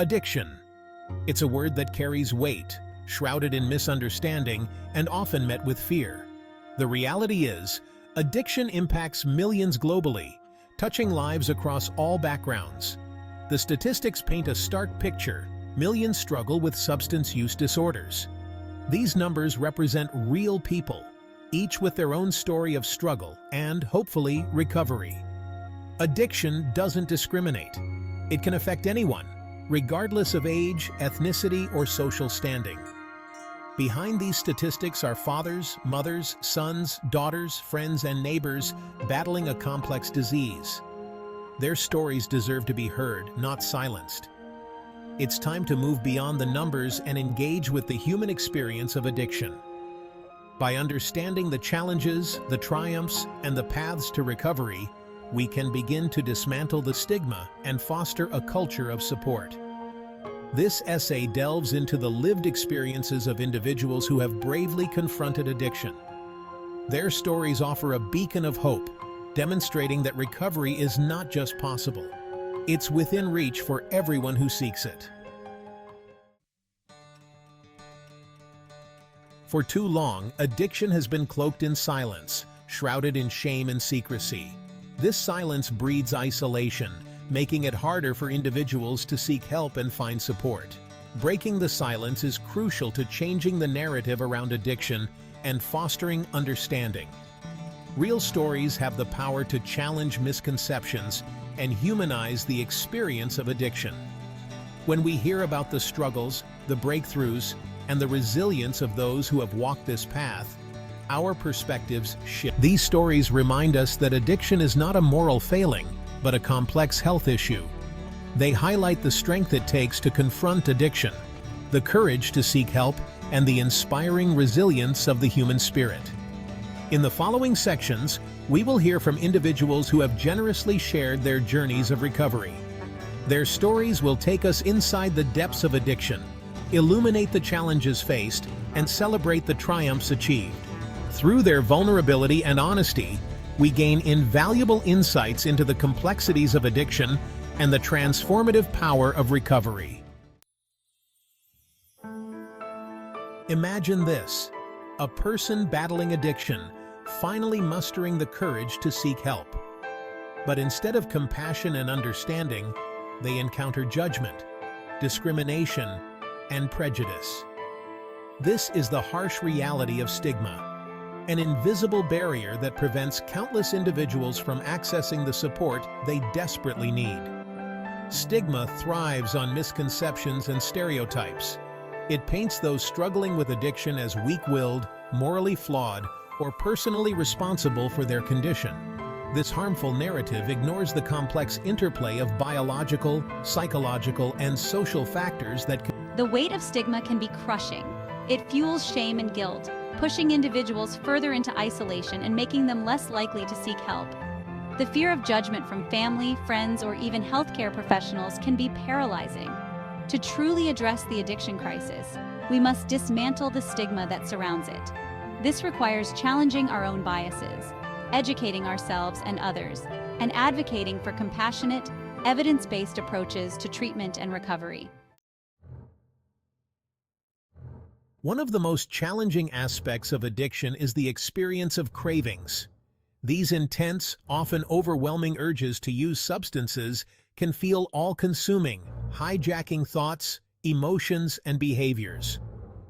Addiction. It's a word that carries weight, shrouded in misunderstanding, and often met with fear. The reality is, addiction impacts millions globally, touching lives across all backgrounds. The statistics paint a stark picture. Millions struggle with substance use disorders. These numbers represent real people, each with their own story of struggle and, hopefully, recovery. Addiction doesn't discriminate. It can affect anyone, regardless of age, ethnicity, or social standing. Behind these statistics are fathers, mothers, sons, daughters, friends, and neighbors battling a complex disease. Their stories deserve to be heard, not silenced. It's time to move beyond the numbers and engage with the human experience of addiction. By understanding the challenges, the triumphs, and the paths to recovery, we can begin to dismantle the stigma and foster a culture of support. This essay delves into the lived experiences of individuals who have bravely confronted addiction. Their stories offer a beacon of hope, demonstrating that recovery is not just possible. It's within reach for everyone who seeks it. For too long, addiction has been cloaked in silence, shrouded in shame and secrecy. This silence breeds isolation, making it harder for individuals to seek help and find support. Breaking the silence is crucial to changing the narrative around addiction and fostering understanding. Real stories have the power to challenge misconceptions and humanize the experience of addiction. When we hear about the struggles, the breakthroughs, and the resilience of those who have walked this path, our perspectives shift. These stories remind us that addiction is not a moral failing, but a complex health issue. They highlight the strength it takes to confront addiction, the courage to seek help, and the inspiring resilience of the human spirit. In the following sections, we will hear from individuals who have generously shared their journeys of recovery. Their stories will take us inside the depths of addiction, illuminate the challenges faced, and celebrate the triumphs achieved. Through their vulnerability and honesty, we gain invaluable insights into the complexities of addiction and the transformative power of recovery. Imagine this: a person battling addiction, finally mustering the courage to seek help. But instead of compassion and understanding, they encounter judgment, discrimination, and prejudice. This is the harsh reality of stigma, an invisible barrier that prevents countless individuals from accessing the support they desperately need. Stigma thrives on misconceptions and stereotypes. It paints those struggling with addiction as weak-willed, morally flawed, or personally responsible for their condition. This harmful narrative ignores the complex interplay of biological, psychological, and social factors that The weight of stigma can be crushing. It fuels shame and guilt, pushing individuals further into isolation and making them less likely to seek help. The fear of judgment from family, friends, or even healthcare professionals can be paralyzing. To truly address the addiction crisis, we must dismantle the stigma that surrounds it. This requires challenging our own biases, educating ourselves and others, and advocating for compassionate, evidence-based approaches to treatment and recovery. One of the most challenging aspects of addiction is the experience of cravings. These intense, often overwhelming urges to use substances can feel all-consuming, hijacking thoughts, emotions, and behaviors.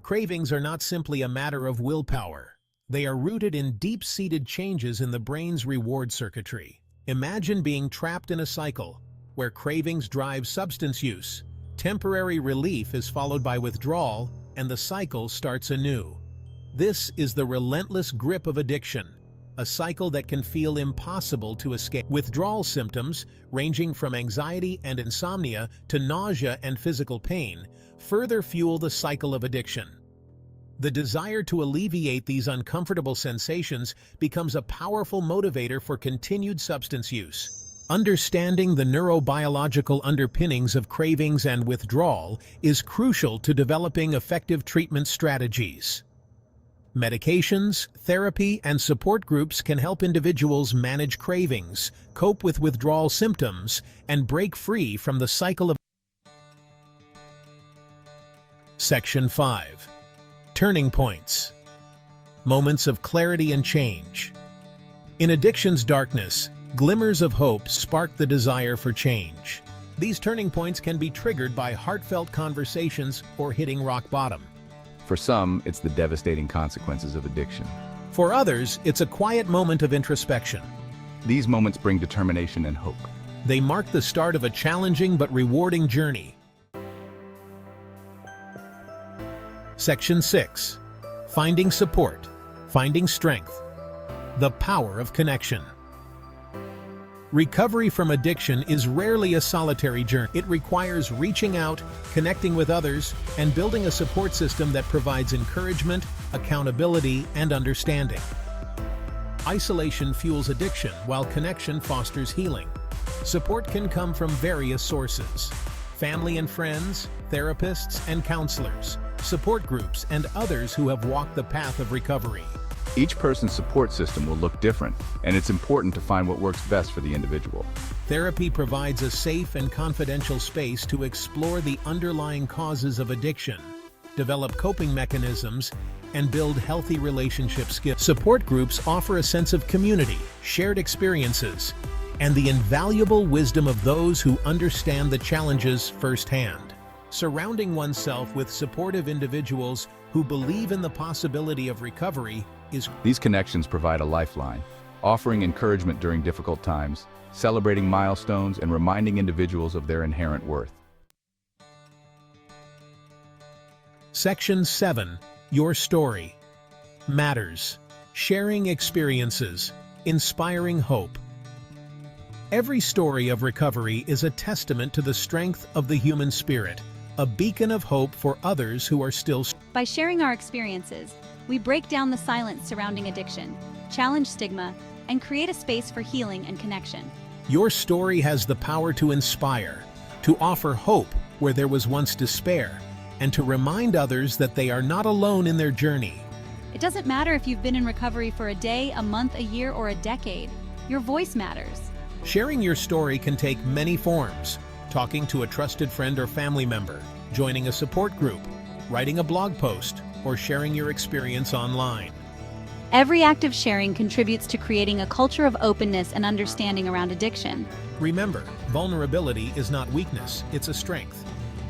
Cravings are not simply a matter of willpower. They are rooted in deep-seated changes in the brain's reward circuitry. Imagine being trapped in a cycle where cravings drive substance use. Temporary relief is followed by withdrawal, and the cycle starts anew. This is the relentless grip of addiction, a cycle that can feel impossible to escape. Withdrawal symptoms, ranging from anxiety and insomnia to nausea and physical pain, further fuel the cycle of addiction. The desire to alleviate these uncomfortable sensations becomes a powerful motivator for continued substance use. Understanding the neurobiological underpinnings of cravings and withdrawal is crucial to developing effective treatment strategies. Medications, therapy, and support groups can help individuals manage cravings, cope with withdrawal symptoms, and break free from the cycle of Section 5. Turning points. Moments of clarity and change. In addiction's darkness, glimmers of hope spark the desire for change. These turning points can be triggered by heartfelt conversations or hitting rock bottom. For some, it's the devastating consequences of addiction. For others, it's a quiet moment of introspection. These moments bring determination and hope. They mark the start of a challenging but rewarding journey. Section 6. Finding support, finding strength. The power of connection. Recovery from addiction is rarely a solitary journey. It requires reaching out, connecting with others, and building a support system that provides encouragement, accountability, and understanding. Isolation fuels addiction, while connection fosters healing. Support can come from various sources: family and friends, therapists and counselors, support groups, and others who have walked the path of recovery. Each person's support system will look different, and it's important to find what works best for the individual. Therapy provides a safe and confidential space to explore the underlying causes of addiction, develop coping mechanisms, and build healthy relationship skills. Support groups offer a sense of community, shared experiences, and the invaluable wisdom of those who understand the challenges firsthand. Surrounding oneself with supportive individuals who believe in the possibility of recovery is. These connections provide a lifeline, offering encouragement during difficult times, celebrating milestones, and reminding individuals of their inherent worth. Section 7. Your story matters. Sharing experiences, inspiring hope. Every story of recovery is a testament to the strength of the human spirit, a beacon of hope for others who are still. By sharing our experiences, we break down the silence surrounding addiction, challenge stigma, and create a space for healing and connection. Your story has the power to inspire, to offer hope where there was once despair, and to remind others that they are not alone in their journey. It doesn't matter if you've been in recovery for a day, a month, a year, or a decade. Your voice matters. Sharing your story can take many forms: talking to a trusted friend or family member, joining a support group, writing a blog post, or sharing your experience online. Every act of sharing contributes to creating a culture of openness and understanding around addiction. Remember, vulnerability is not weakness, it's a strength.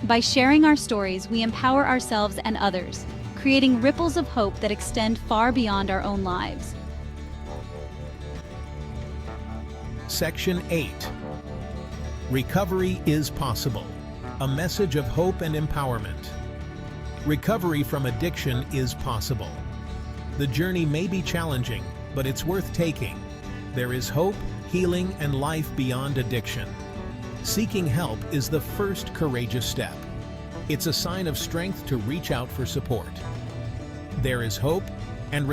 By sharing our stories, we empower ourselves and others, creating ripples of hope that extend far beyond our own lives. Section 8. Recovery is possible. A message of hope and empowerment. Recovery from addiction is possible. The journey may be challenging, but it's worth taking. There is hope, healing, and life beyond addiction. Seeking help is the first courageous step. It's a sign of strength to reach out for support. There is hope and